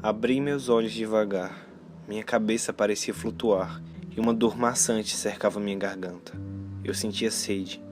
Abri meus olhos devagar. Minha cabeça parecia flutuar e uma dor maçante cercava minha garganta. Eu sentia sede.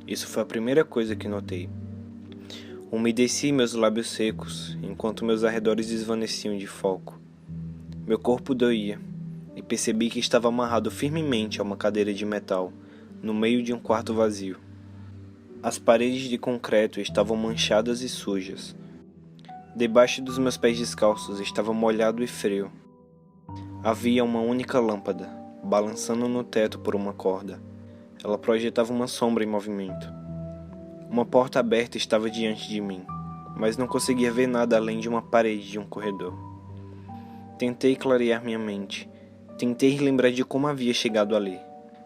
Isso foi a primeira coisa que notei. Umedeci meus lábios secos enquanto meus arredores desvaneciam de foco. Meu corpo doía e percebi que estava amarrado firmemente a uma cadeira de metal, no meio de um quarto vazio. As paredes de concreto estavam manchadas e sujas. Debaixo dos meus pés descalços estava molhado e frio. Havia uma única lâmpada, balançando no teto por uma corda. Ela projetava uma sombra em movimento. Uma porta aberta estava diante de mim, mas não conseguia ver nada além de uma parede de um corredor. Tentei clarear minha mente. Tentei lembrar de como havia chegado ali.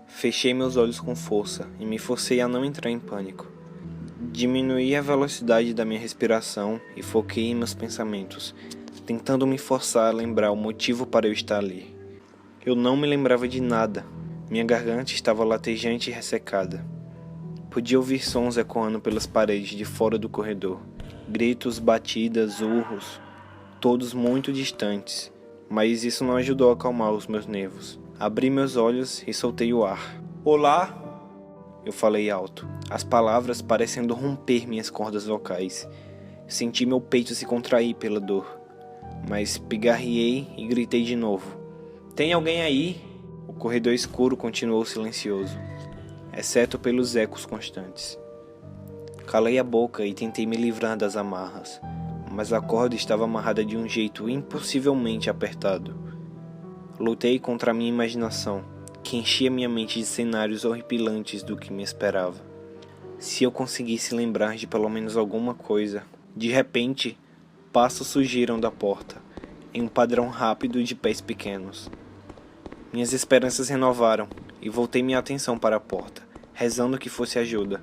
Fechei meus olhos com força e me forcei a não entrar em pânico. Diminuí a velocidade da minha respiração e foquei em meus pensamentos, tentando me forçar a lembrar o motivo para eu estar ali. Eu não me lembrava de nada. Minha garganta estava latejante e ressecada. Podia ouvir sons ecoando pelas paredes de fora do corredor. Gritos, batidas, urros, todos muito distantes, mas isso não ajudou a acalmar os meus nervos. Abri meus olhos e soltei o ar. "Olá!" Eu falei alto, as palavras parecendo romper minhas cordas vocais. Senti meu peito se contrair pela dor, mas pigarreei e gritei de novo. "Tem alguém aí?" O corredor escuro continuou silencioso, exceto pelos ecos constantes. Calei a boca e tentei me livrar das amarras, mas a corda estava amarrada de um jeito impossivelmente apertado. Lutei contra a minha imaginação, que enchia minha mente de cenários horripilantes do que me esperava. Se eu conseguisse lembrar de pelo menos alguma coisa. De repente, passos surgiram da porta, em um padrão rápido de pés pequenos. Minhas esperanças renovaram e voltei minha atenção para a porta, rezando que fosse ajuda.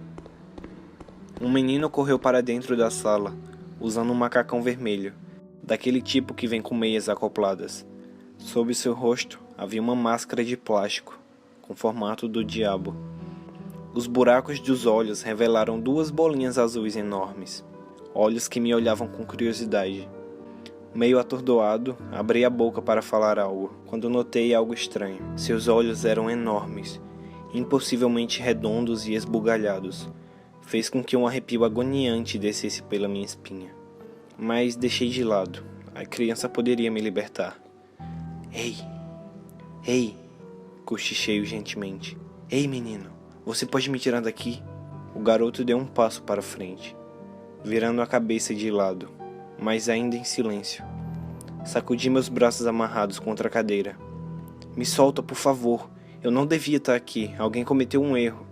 Um menino correu para dentro da sala, usando um macacão vermelho, daquele tipo que vem com meias acopladas. Sob seu rosto havia uma máscara de plástico, com formato do diabo. Os buracos dos olhos revelaram duas bolinhas azuis enormes, olhos que me olhavam com curiosidade. Meio atordoado, abri a boca para falar algo, quando notei algo estranho. Seus olhos eram enormes, impossivelmente redondos e esbugalhados. Fez com que um arrepio agoniante descesse pela minha espinha. Mas deixei de lado. A criança poderia me libertar. Ei! Ei! Cochichei gentilmente. Ei, menino! Você pode me tirar daqui? O garoto deu um passo para frente, virando a cabeça de lado, mas ainda em silêncio. Sacudi meus braços amarrados contra a cadeira. Me solta, por favor. Eu não devia estar aqui. Alguém cometeu um erro.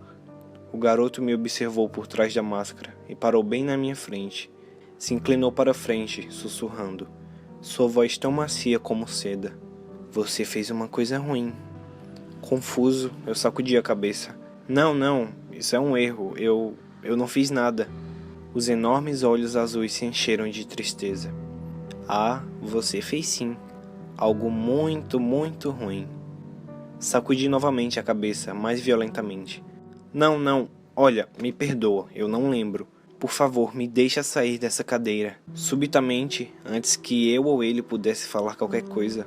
O garoto me observou por trás da máscara e parou bem na minha frente. Se inclinou para frente, sussurrando. Sua voz tão macia como seda. Você fez uma coisa ruim. Confuso, eu sacudi a cabeça. Não, isso é um erro. Eu não fiz nada. Os enormes olhos azuis se encheram de tristeza. Ah, você fez sim. Algo muito, muito ruim. Sacudi novamente a cabeça, mais violentamente. Não, olha, me perdoa, eu não lembro. Por favor, me deixa sair dessa cadeira. Subitamente, antes que eu ou ele pudesse falar qualquer coisa,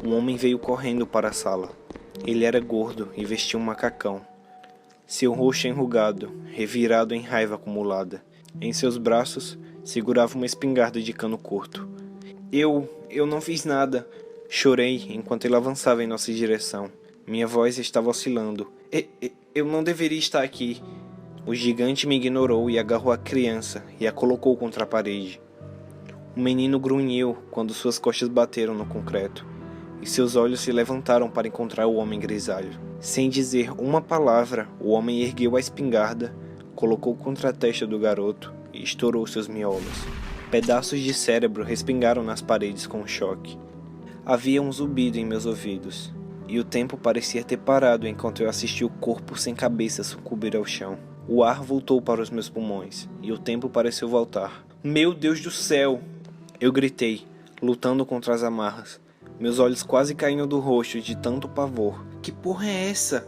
um homem veio correndo para a sala. Ele era gordo e vestia um macacão. Seu rosto enrugado, revirado em raiva acumulada. Em seus braços, segurava uma espingarda de cano curto. Eu não fiz nada. Chorei enquanto ele avançava em nossa direção. Minha voz estava oscilando. Eu não deveria estar aqui. O gigante me ignorou e agarrou a criança e a colocou contra a parede. O menino grunhiu quando suas costas bateram no concreto, e seus olhos se levantaram para encontrar o homem grisalho. Sem dizer uma palavra, o homem ergueu a espingarda, colocou contra a testa do garoto e estourou seus miolos. Pedaços de cérebro respingaram nas paredes com choque. Havia um zumbido em meus ouvidos, e o tempo parecia ter parado enquanto eu assistia o corpo sem cabeça sucumbir ao chão. O ar voltou para os meus pulmões, e o tempo pareceu voltar. Meu Deus do céu! Eu gritei, lutando contra as amarras. Meus olhos quase caíram do rosto de tanto pavor. Que porra é essa?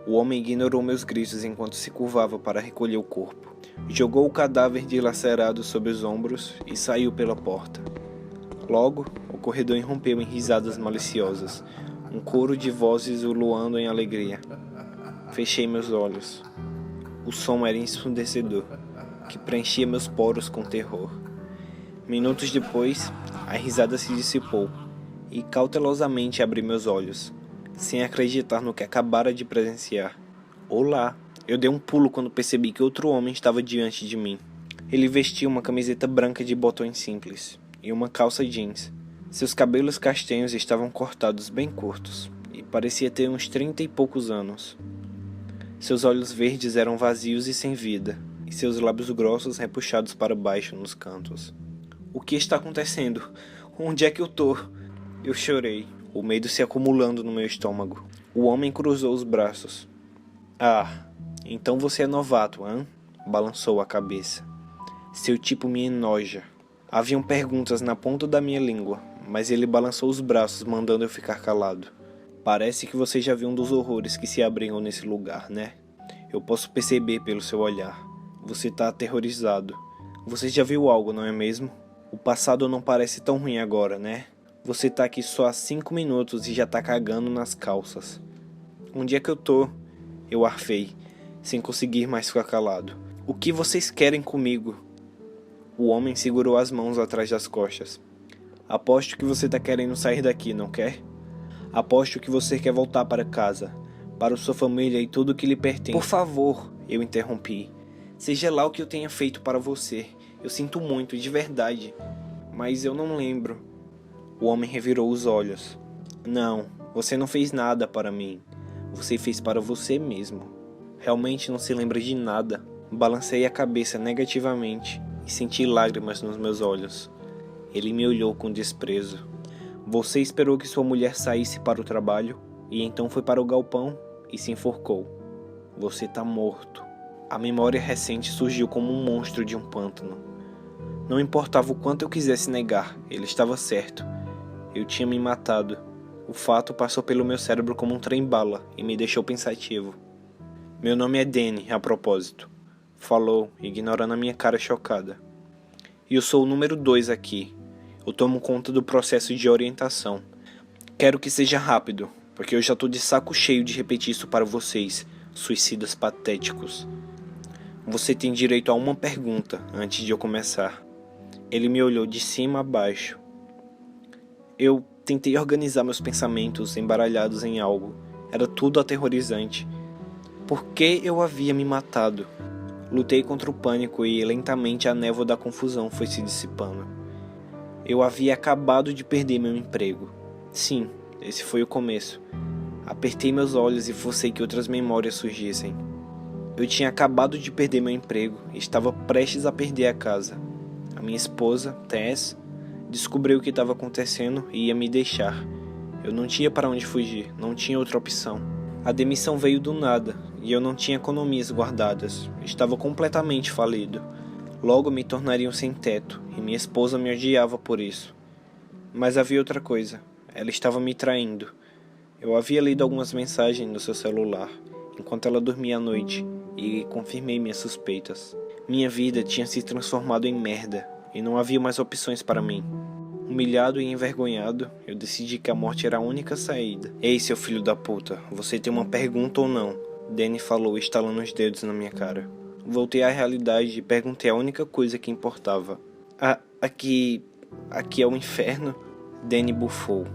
O homem ignorou meus gritos enquanto se curvava para recolher o corpo. Jogou o cadáver dilacerado sobre os ombros e saiu pela porta. Logo, o corredor irrompeu em risadas maliciosas, um coro de vozes uluando em alegria. Fechei meus olhos. O som era ensurdecedor, que preenchia meus poros com terror. Minutos depois, a risada se dissipou, e cautelosamente abri meus olhos, sem acreditar no que acabara de presenciar. Olá! Eu dei um pulo quando percebi que outro homem estava diante de mim. Ele vestia uma camiseta branca de botões simples e uma calça jeans. Seus cabelos castanhos estavam cortados bem curtos e parecia ter uns 30 e poucos anos. Seus olhos verdes eram vazios e sem vida, e seus lábios grossos repuxados para baixo nos cantos. O que está acontecendo? Onde é que eu tô? Eu chorei, o medo se acumulando no meu estômago. O homem cruzou os braços. Ah, então você é novato, hã? Balançou a cabeça. Seu tipo me enoja. Haviam perguntas na ponta da minha língua, mas ele balançou os braços, mandando eu ficar calado. Parece que você já viu um dos horrores que se abrigam nesse lugar, né? Eu posso perceber pelo seu olhar. Você tá aterrorizado. Você já viu algo, não é mesmo? O passado não parece tão ruim agora, né? Você tá aqui só há 5 minutos e já tá cagando nas calças. Onde é que eu tô? Eu arfei, sem conseguir mais ficar calado. O que vocês querem comigo? O homem segurou as mãos atrás das costas. Aposto que você tá querendo sair daqui, não quer? Aposto que você quer voltar para casa, para sua família e tudo que lhe pertence. Por favor, eu interrompi. Seja lá o que eu tenha feito para você. Eu sinto muito, de verdade. Mas eu não lembro. O homem revirou os olhos. Não, você não fez nada para mim. Você fez para você mesmo. Realmente não se lembra de nada. Balancei a cabeça negativamente e senti lágrimas nos meus olhos. Ele me olhou com desprezo. Você esperou que sua mulher saísse para o trabalho e então foi para o galpão e se enforcou. Você tá morto. A memória recente surgiu como um monstro de um pântano. Não importava o quanto eu quisesse negar, ele estava certo. Eu tinha me matado. O fato passou pelo meu cérebro como um trem-bala e me deixou pensativo. Meu nome é Danny, a propósito. Falou, ignorando a minha cara chocada. E eu sou o número 2 aqui. Eu tomo conta do processo de orientação. Quero que seja rápido, porque eu já tô de saco cheio de repetir isso para vocês, suicidas patéticos. Você tem direito a uma pergunta antes de eu começar. Ele me olhou de cima a baixo. Eu tentei organizar meus pensamentos embaralhados em algo. Era tudo aterrorizante. Por que eu havia me matado? Lutei contra o pânico e lentamente a névoa da confusão foi se dissipando. Eu havia acabado de perder meu emprego. Sim, esse foi o começo. Apertei meus olhos e forcei que outras memórias surgissem. Eu tinha acabado de perder meu emprego e estava prestes a perder a casa. A minha esposa, Tess, descobriu o que estava acontecendo e ia me deixar. Eu não tinha para onde fugir, não tinha outra opção. A demissão veio do nada e eu não tinha economias guardadas. Estava completamente falido. Logo me tornaria um sem-teto e minha esposa me odiava por isso. Mas havia outra coisa. Ela estava me traindo. Eu havia lido algumas mensagens no seu celular enquanto ela dormia à noite e confirmei minhas suspeitas. Minha vida tinha se transformado em merda e não havia mais opções para mim. Humilhado e envergonhado, eu decidi que a morte era a única saída. Ei, seu filho da puta, você tem uma pergunta ou não? Danny falou, estalando os dedos na minha cara. Voltei à realidade e perguntei a única coisa que importava. Aqui é o inferno? Danny bufou.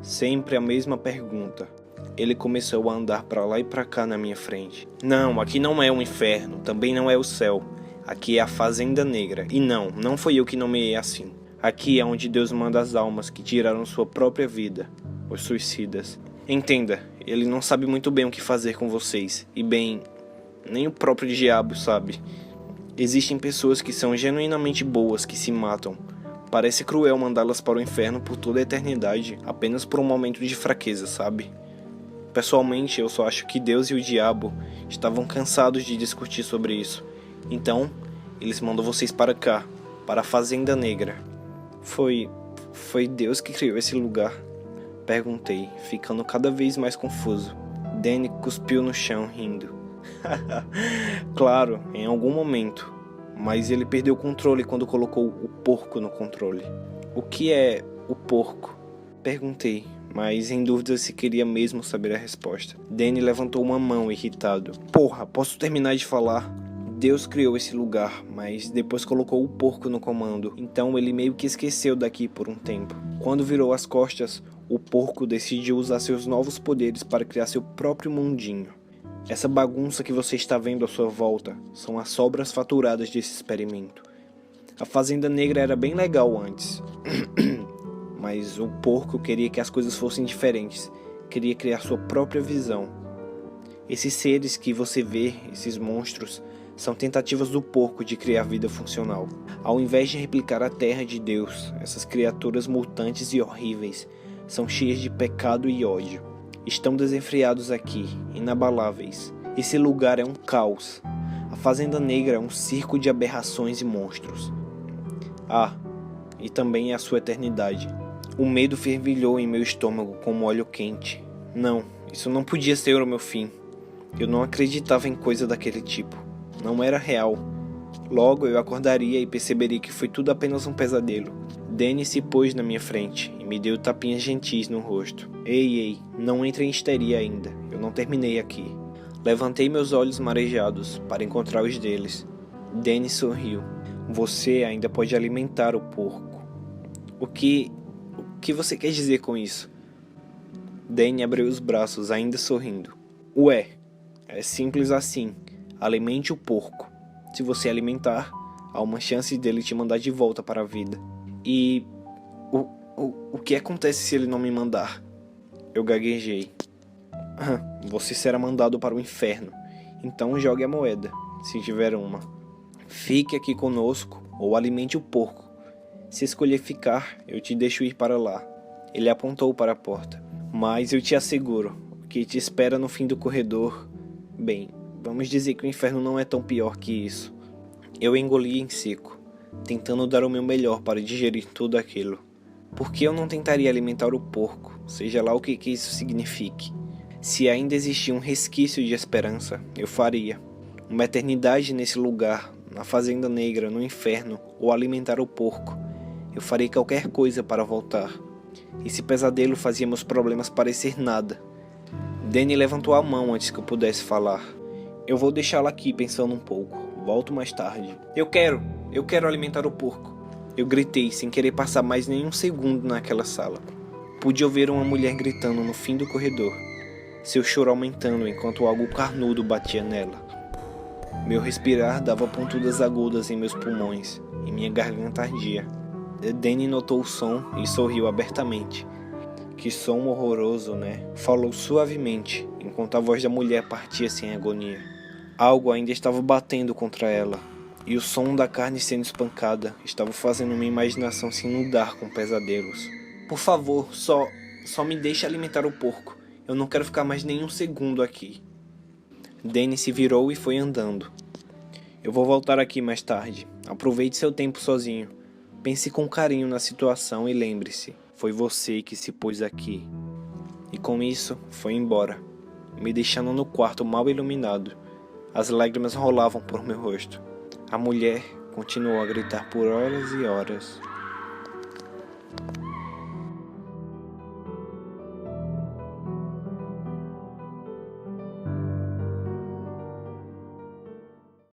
Sempre a mesma pergunta. Ele começou a andar para lá e para cá na minha frente. Não, aqui não é o inferno, também não é o céu. Aqui é a Fazenda Negra. E não foi eu que nomeei assim. Aqui é onde Deus manda as almas que tiraram sua própria vida, os suicidas. Entenda, ele não sabe muito bem o que fazer com vocês. E bem, nem o próprio diabo sabe. Existem pessoas que são genuinamente boas que se matam. Parece cruel mandá-las para o inferno por toda a eternidade, apenas por um momento de fraqueza, sabe? Pessoalmente, eu só acho que Deus e o diabo estavam cansados de discutir sobre isso. Então, eles mandam vocês para cá, para a Fazenda Negra. Foi Deus que criou esse lugar? Perguntei, ficando cada vez mais confuso. Danny cuspiu no chão, rindo. Claro, em algum momento. Mas ele perdeu o controle quando colocou o porco no controle. O que é O porco. Perguntei, mas em dúvida se queria mesmo saber a resposta. Danny levantou uma mão, irritado. Porra, posso terminar de falar? Deus criou esse lugar, mas depois colocou o porco no comando. Então ele meio que esqueceu daqui por um tempo. Quando virou as costas, o porco decidiu usar seus novos poderes para criar seu próprio mundinho. Essa bagunça que você está vendo à sua volta são as sobras faturadas desse experimento. A Fazenda Negra era bem legal antes. Mas o porco queria que as coisas fossem diferentes. Queria criar sua própria visão. Esses seres que você vê, esses monstros, são tentativas do porco de criar vida funcional. Ao invés de replicar a terra de Deus, essas criaturas mutantes e horríveis são cheias de pecado e ódio. Estão desenfreados aqui, inabaláveis. Esse lugar é um caos. A Fazenda Negra é um circo de aberrações e monstros. Ah, e também é a sua eternidade. O medo fervilhou em meu estômago como óleo quente. Não, isso não podia ser o meu fim. Eu não acreditava em coisa daquele tipo. Não era real. Logo eu acordaria e perceberia que foi tudo apenas um pesadelo. Danny se pôs na minha frente e me deu tapinhas gentis no rosto. Ei, não entre em histeria ainda. Eu não terminei aqui. Levantei meus olhos marejados para encontrar os deles. Danny sorriu. Você ainda pode alimentar o porco. O que você quer dizer com isso? Danny abriu os braços, ainda sorrindo. Ué, é simples assim. Alimente o porco. Se você alimentar, há uma chance dele te mandar de volta para a vida. E o que acontece se ele não me mandar? Eu gaguejei. Você será mandado para o inferno. Então jogue a moeda, se tiver uma. Fique aqui conosco ou alimente o porco. Se escolher ficar, eu te deixo ir para lá. Ele apontou para a porta. Mas eu te asseguro, o que te espera no fim do corredor... Bem, vamos dizer que o inferno não é tão pior que isso. Eu engoli em seco, tentando dar o meu melhor para digerir tudo aquilo. Por que eu não tentaria alimentar o porco, seja lá o que isso signifique? Se ainda existia um resquício de esperança, eu faria. Uma eternidade nesse lugar, na Fazenda Negra, no inferno, ou alimentar o porco. Eu farei qualquer coisa para voltar. Esse pesadelo fazia meus problemas parecer nada. Danny levantou a mão antes que eu pudesse falar. Eu vou deixá-la aqui pensando um pouco. Volto mais tarde. Eu quero alimentar o porco. Eu gritei sem querer passar mais nenhum segundo naquela sala. Pude ouvir uma mulher gritando no fim do corredor. Seu choro aumentando enquanto algo carnudo batia nela. Meu respirar dava pontudas agudas em meus pulmões e minha garganta ardia. Danny notou o som e sorriu abertamente. Que som horroroso, né? Falou suavemente, enquanto a voz da mulher partia sem agonia. Algo ainda estava batendo contra ela, e o som da carne sendo espancada estava fazendo minha imaginação se inundar com pesadelos. Por favor, só me deixe alimentar o porco. Eu não quero ficar mais nenhum segundo aqui. Danny se virou e foi andando. Eu vou voltar aqui mais tarde. Aproveite seu tempo sozinho. Pense com carinho na situação e lembre-se, foi você que se pôs aqui. E com isso, foi embora, me deixando no quarto mal iluminado. As lágrimas rolavam por meu rosto. A mulher continuou a gritar por horas e horas.